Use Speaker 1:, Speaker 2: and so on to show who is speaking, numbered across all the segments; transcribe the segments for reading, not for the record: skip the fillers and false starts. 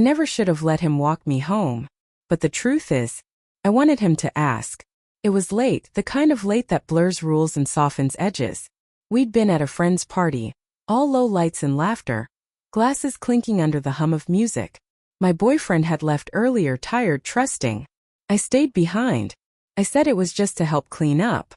Speaker 1: never should have let him walk me home. But the truth is, I wanted him to ask. It was late, the kind of late that blurs rules and softens edges. We'd been at a friend's party, all low lights and laughter, glasses clinking under the hum of music. My boyfriend had left earlier, tired, trusting. I stayed behind. I said it was just to help clean up.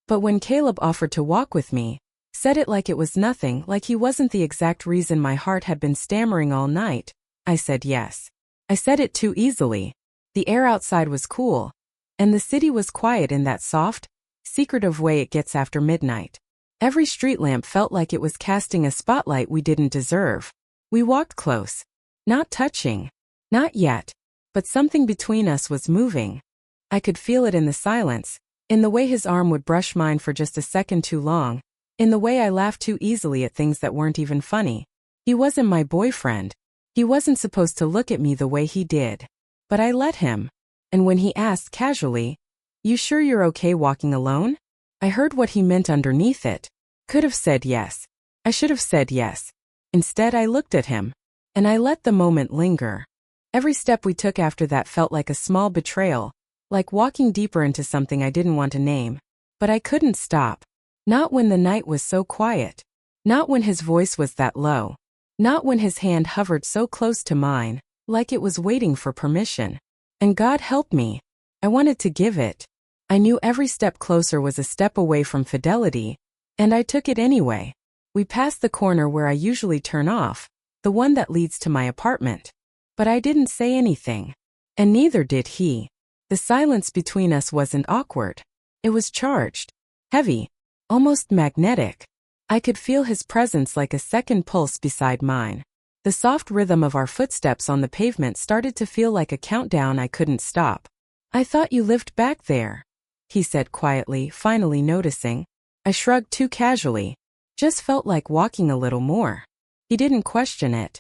Speaker 1: But when Caleb offered to walk with me, said it like it was nothing, like he wasn't the exact reason my heart had been stammering all night, I said yes. I said it too easily. The air outside was cool, and the city was quiet in that soft, secretive way it gets after midnight. Every street lamp felt like it was casting a spotlight we didn't deserve. We walked close. Not touching. Not yet. But something between us was moving. I could feel it in the silence, in the way his arm would brush mine for just a second too long, in the way I laughed too easily at things that weren't even funny. He wasn't my boyfriend. He wasn't supposed to look at me the way he did. But I let him. And when he asked casually, "You sure you're okay walking alone?" I heard what he meant underneath it. Could have said yes. I should have said yes. Instead, I looked at him. And I let the moment linger. Every step we took after that felt like a small betrayal, like walking deeper into something I didn't want to name. But I couldn't stop. Not when the night was so quiet. Not when his voice was that low. Not when his hand hovered so close to mine, like it was waiting for permission. And God help me. I wanted to give it. I knew every step closer was a step away from fidelity, and I took it anyway. We passed the corner where I usually turn off, the one that leads to my apartment. But I didn't say anything. And neither did he. The silence between us wasn't awkward. It was charged. Heavy. Almost magnetic. I could feel his presence like a second pulse beside mine. The soft rhythm of our footsteps on the pavement started to feel like a countdown I couldn't stop. "I thought you lived back there," he said quietly, finally noticing. I shrugged too casually. Just felt like walking a little more. He didn't question it.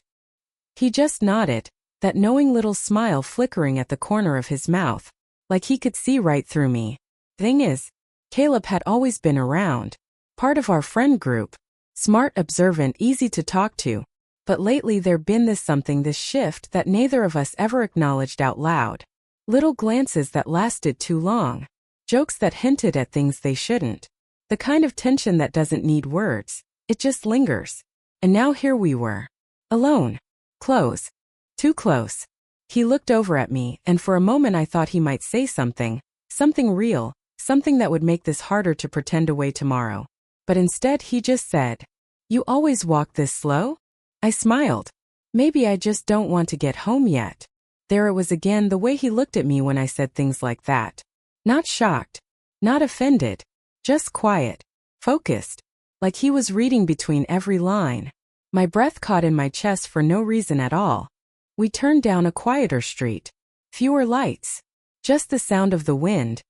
Speaker 1: He just nodded, that knowing little smile flickering at the corner of his mouth, like he could see right through me. Thing is, Caleb had always been around, part of our friend group, smart, observant, easy to talk to. But lately there'd been this shift that neither of us ever acknowledged out loud. Little glances that lasted too long. Jokes that hinted at things they shouldn't. The kind of tension that doesn't need words. It just lingers. And now here we were. Alone. Close. Too close. He looked over at me, and for a moment I thought he might say something. Something real. Something that would make this harder to pretend away tomorrow. But instead he just said, "You always walk this slow?" I smiled. Maybe I just don't want to get home yet. There it was again, the way he looked at me when I said things like that. Not shocked. Not offended. Just quiet. Focused. Like he was reading between every line. My breath caught in my chest for no reason at all. We turned down a quieter street. Fewer lights. Just the sound of the wind.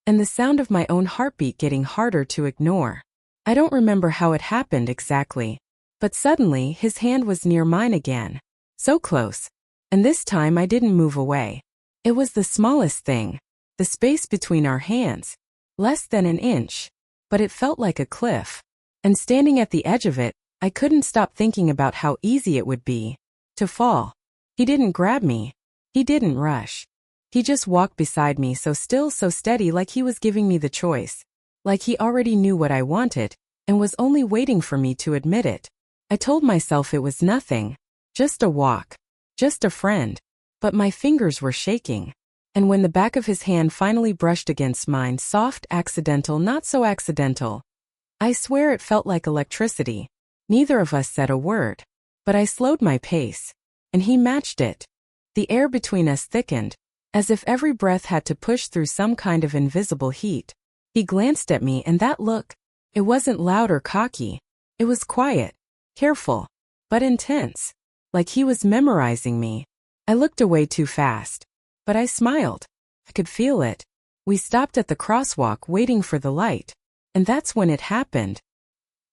Speaker 1: And the sound of my own heartbeat getting harder to ignore. I don't remember how it happened exactly. But suddenly his hand was near mine again. So close. And this time I didn't move away. It was the smallest thing. The space between our hands. Less than an inch. But it felt like a cliff. And standing at the edge of it, I couldn't stop thinking about how easy it would be to fall. He didn't grab me. He didn't rush. He just walked beside me, so still, so steady, like he was giving me the choice. Like he already knew what I wanted, and was only waiting for me to admit it. I told myself it was nothing. Just a walk. Just a friend. But my fingers were shaking. And when the back of his hand finally brushed against mine, soft, accidental, not so accidental. I swear it felt like electricity. Neither of us said a word. But I slowed my pace. And he matched it. The air between us thickened, as if every breath had to push through some kind of invisible heat. He glanced at me, and that look, it wasn't loud or cocky. It was quiet. Careful, but intense. Like he was memorizing me. I looked away too fast. But I smiled. I could feel it. We stopped at the crosswalk waiting for the light. And that's when it happened.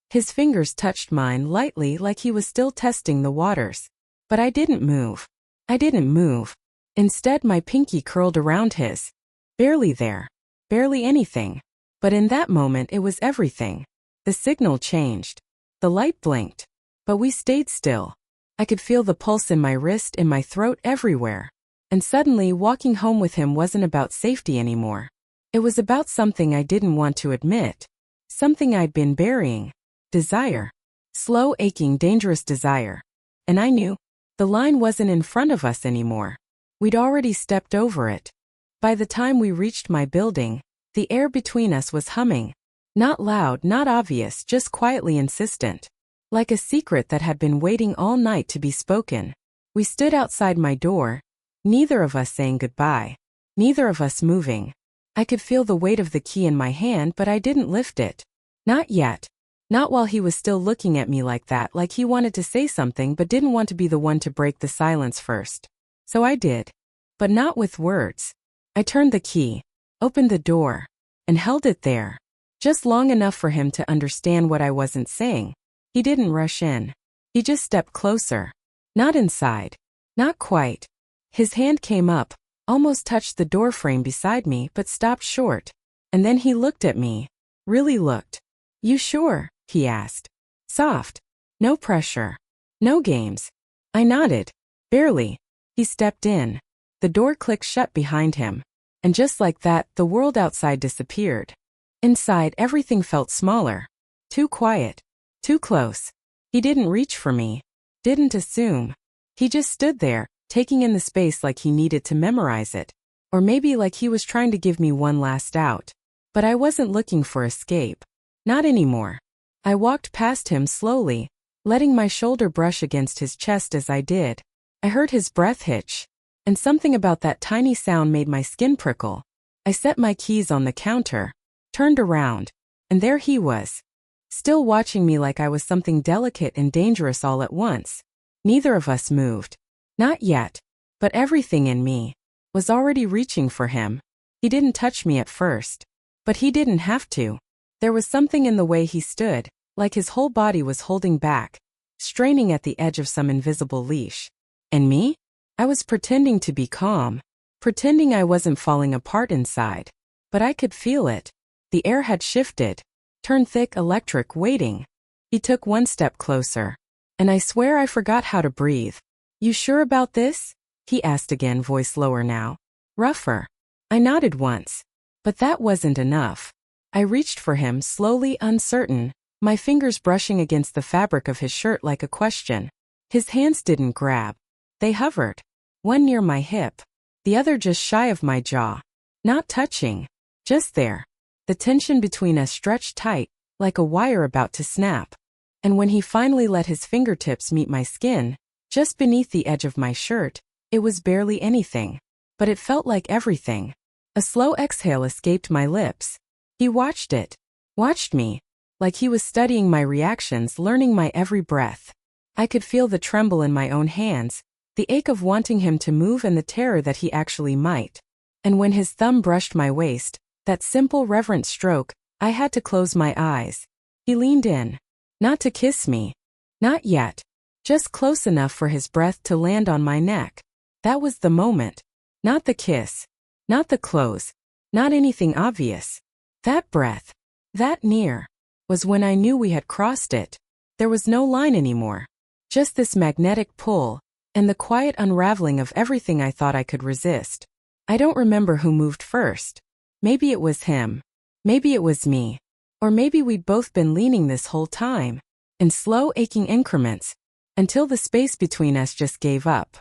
Speaker 1: His fingers touched mine lightly, like he was still testing the waters. But I didn't move. I didn't move. Instead, my pinky curled around his. Barely there. Barely anything. But in that moment it was everything. The signal changed. The light blinked. But we stayed still. I could feel the pulse in my wrist, in my throat, everywhere. And suddenly, walking home with him wasn't about safety anymore. It was about something I didn't want to admit. Something I'd been burying. Desire. Slow, aching, dangerous desire. And I knew. The line wasn't in front of us anymore. We'd already stepped over it. By the time we reached my building, the air between us was humming. Not loud, not obvious, just quietly insistent. Like a secret that had been waiting all night to be spoken. We stood outside my door, neither of us saying goodbye. Neither of us moving. I could feel the weight of the key in my hand, but I didn't lift it. Not yet. Not while he was still looking at me like that, like he wanted to say something but didn't want to be the one to break the silence first. So I did. But not with words. I turned the key, opened the door, and held it there. Just long enough for him to understand what I wasn't saying. He didn't rush in. He just stepped closer. Not inside. Not quite. His hand came up, almost touched the door frame beside me, but stopped short. And then he looked at me. Really looked. "You sure?" he asked. Soft. No pressure. No games. I nodded. Barely. He stepped in. The door clicked shut behind him. And just like that, the world outside disappeared. Inside, everything felt smaller. Too quiet. Too close. He didn't reach for me. Didn't assume. He just stood there, taking in the space like he needed to memorize it. Or maybe like he was trying to give me one last out. But I wasn't looking for escape. Not anymore. I walked past him slowly, letting my shoulder brush against his chest as I did. I heard his breath hitch. And something about that tiny sound made my skin prickle. I set my keys on the counter, turned around, and there he was. Still watching me like I was something delicate and dangerous all at once. Neither of us moved. Not yet. But everything in me was already reaching for him. He didn't touch me at first. But he didn't have to. There was something in the way he stood, like his whole body was holding back, straining at the edge of some invisible leash. And me? I was pretending to be calm, pretending I wasn't falling apart inside. But I could feel it. The air had shifted, turned thick, electric, waiting. He took one step closer. And I swear I forgot how to breathe. "You sure about this?" he asked again, voice lower now. Rougher. I nodded once. But that wasn't enough. I reached for him, slowly, uncertain, my fingers brushing against the fabric of his shirt like a question. His hands didn't grab. They hovered. One near my hip. The other just shy of my jaw. Not touching. Just there. The tension between us stretched tight, like a wire about to snap. And when he finally let his fingertips meet my skin, just beneath the edge of my shirt, it was barely anything. But it felt like everything. A slow exhale escaped my lips. He watched it. Watched me. Like he was studying my reactions, learning my every breath. I could feel the tremble in my own hands, the ache of wanting him to move and the terror that he actually might. And when his thumb brushed my waist, that simple, reverent stroke, I had to close my eyes. He leaned in. Not to kiss me. Not yet. Just close enough for his breath to land on my neck. That was the moment. Not the kiss. Not the close. Not anything obvious. That breath. That near. Was when I knew we had crossed it. There was no line anymore. Just this magnetic pull, and the quiet unraveling of everything I thought I could resist. I don't remember who moved first. Maybe it was him. Maybe it was me. Or maybe we'd both been leaning this whole time. In slow, aching increments. Until the space between us just gave up.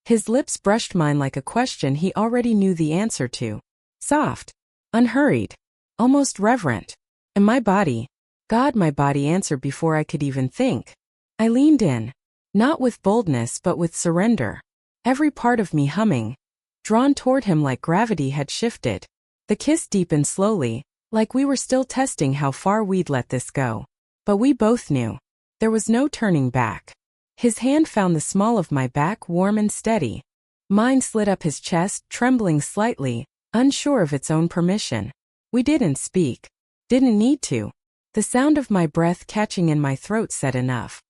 Speaker 1: His lips brushed mine like a question he already knew the answer to. Soft. Unhurried. Almost reverent. And my body. God, my body answered before I could even think. I leaned in. Not with boldness but with surrender. Every part of me humming. Drawn toward him like gravity had shifted. The kiss deepened slowly, like we were still testing how far we'd let this go. But we both knew. There was no turning back. His hand found the small of my back warm and steady. Mine slid up his chest, trembling slightly, unsure of its own permission. We didn't speak. Didn't need to. The sound of my breath catching in my throat said enough.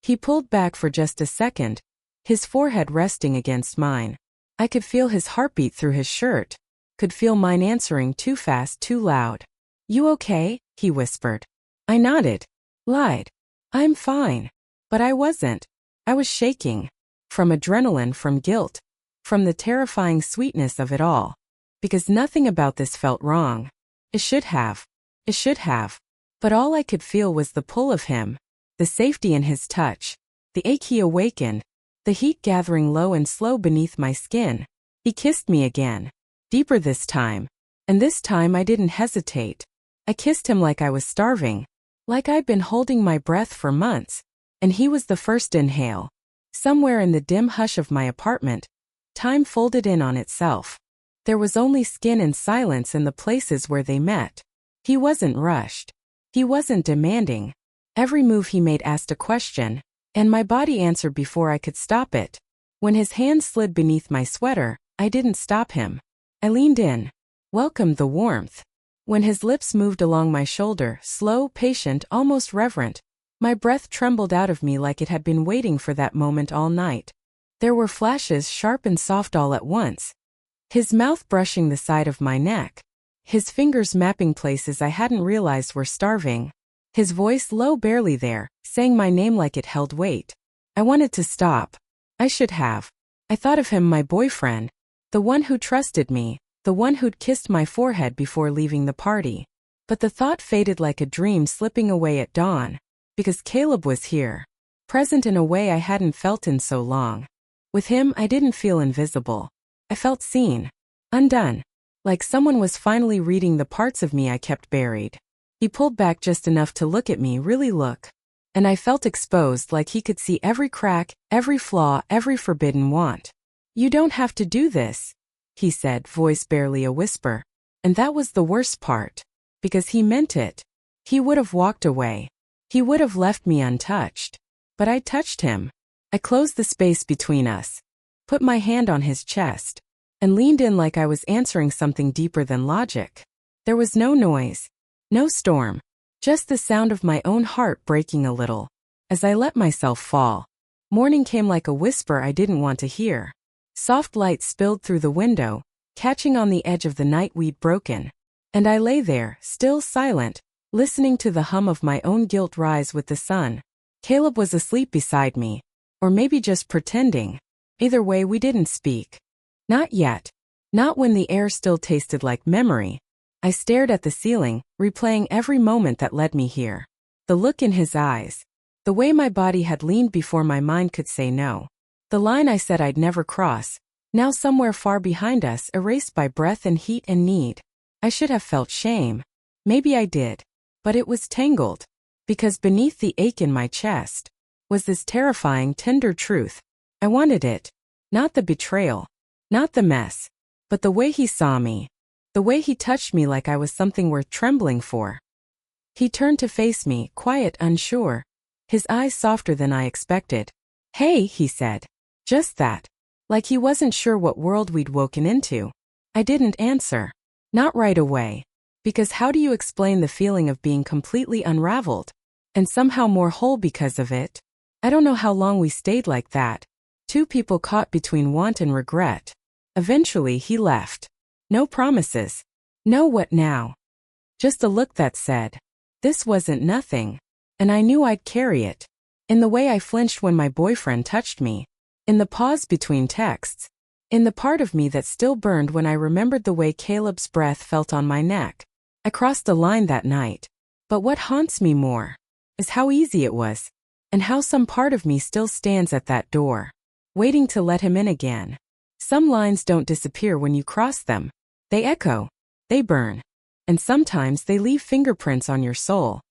Speaker 1: He pulled back for just a second, his forehead resting against mine. I could feel his heartbeat through his shirt. Could feel mine answering too fast, too loud. "You okay?" he whispered. I nodded. Lied. "I'm fine." But I wasn't. I was shaking. From adrenaline, from guilt, from the terrifying sweetness of it all. Because nothing about this felt wrong. It should have. It should have. But all I could feel was the pull of him, the safety in his touch, the ache he awakened, the heat gathering low and slow beneath my skin. He kissed me again. Deeper this time. And this time I didn't hesitate. I kissed him like I was starving. Like I'd been holding my breath for months. And he was the first inhale. Somewhere in the dim hush of my apartment, time folded in on itself. There was only skin and silence in the places where they met. He wasn't rushed. He wasn't demanding. Every move he made asked a question, and my body answered before I could stop it. When his hand slid beneath my sweater, I didn't stop him. I leaned in, welcomed the warmth. When his lips moved along my shoulder, slow, patient, almost reverent, my breath trembled out of me like it had been waiting for that moment all night. There were flashes, sharp and soft all at once. His mouth brushing the side of my neck. His fingers mapping places I hadn't realized were starving. His voice low, barely there, saying my name like it held weight. I wanted to stop. I should have. I thought of him, my boyfriend. The one who trusted me. The one who'd kissed my forehead before leaving the party. But the thought faded like a dream slipping away at dawn. Because Caleb was here. Present in a way I hadn't felt in so long. With him, I didn't feel invisible. I felt seen. Undone. Like someone was finally reading the parts of me I kept buried. He pulled back just enough to look at me, really look. And I felt exposed, like he could see every crack, every flaw, every forbidden want. You don't have to do this, he said, voice barely a whisper. And that was the worst part. Because he meant it. He would have walked away. He would have left me untouched. But I touched him. I closed the space between us. Put my hand on his chest. And leaned in like I was answering something deeper than logic. There was no noise. No storm. Just the sound of my own heart breaking a little. As I let myself fall. Morning came like a whisper I didn't want to hear. Soft light spilled through the window, catching on the edge of the night we'd broken. And I lay there, still silent, listening to the hum of my own guilt rise with the sun. Caleb was asleep beside me. Or maybe just pretending. Either way, we didn't speak. Not yet. Not when the air still tasted like memory. I stared at the ceiling, replaying every moment that led me here. The look in his eyes. The way my body had leaned before my mind could say no. The line I said I'd never cross. Now somewhere far behind us, erased by breath and heat and need. I should have felt shame. Maybe I did. But it was tangled. Because beneath the ache in my chest was this terrifying, tender truth. I wanted it. Not the betrayal. Not the mess. But the way he saw me. The way he touched me like I was something worth trembling for. He turned to face me, quiet, unsure. His eyes softer than I expected. Hey, he said. Just that. Like he wasn't sure what world we'd woken into. I didn't answer. Not right away. Because how do you explain the feeling of being completely unraveled? And somehow more whole because of it? I don't know how long we stayed like that. Two people caught between want and regret. Eventually he left. No promises. No what now. Just a look that said, this wasn't nothing. And I knew I'd carry it. In the way I flinched when my boyfriend touched me. In the pause between texts. In the part of me that still burned when I remembered the way Caleb's breath felt on my neck. I crossed the line that night. But what haunts me more is how easy it was. And how some part of me still stands at that door. Waiting to let him in again. Some lines don't disappear when you cross them. They echo. They burn. And sometimes they leave fingerprints on your soul.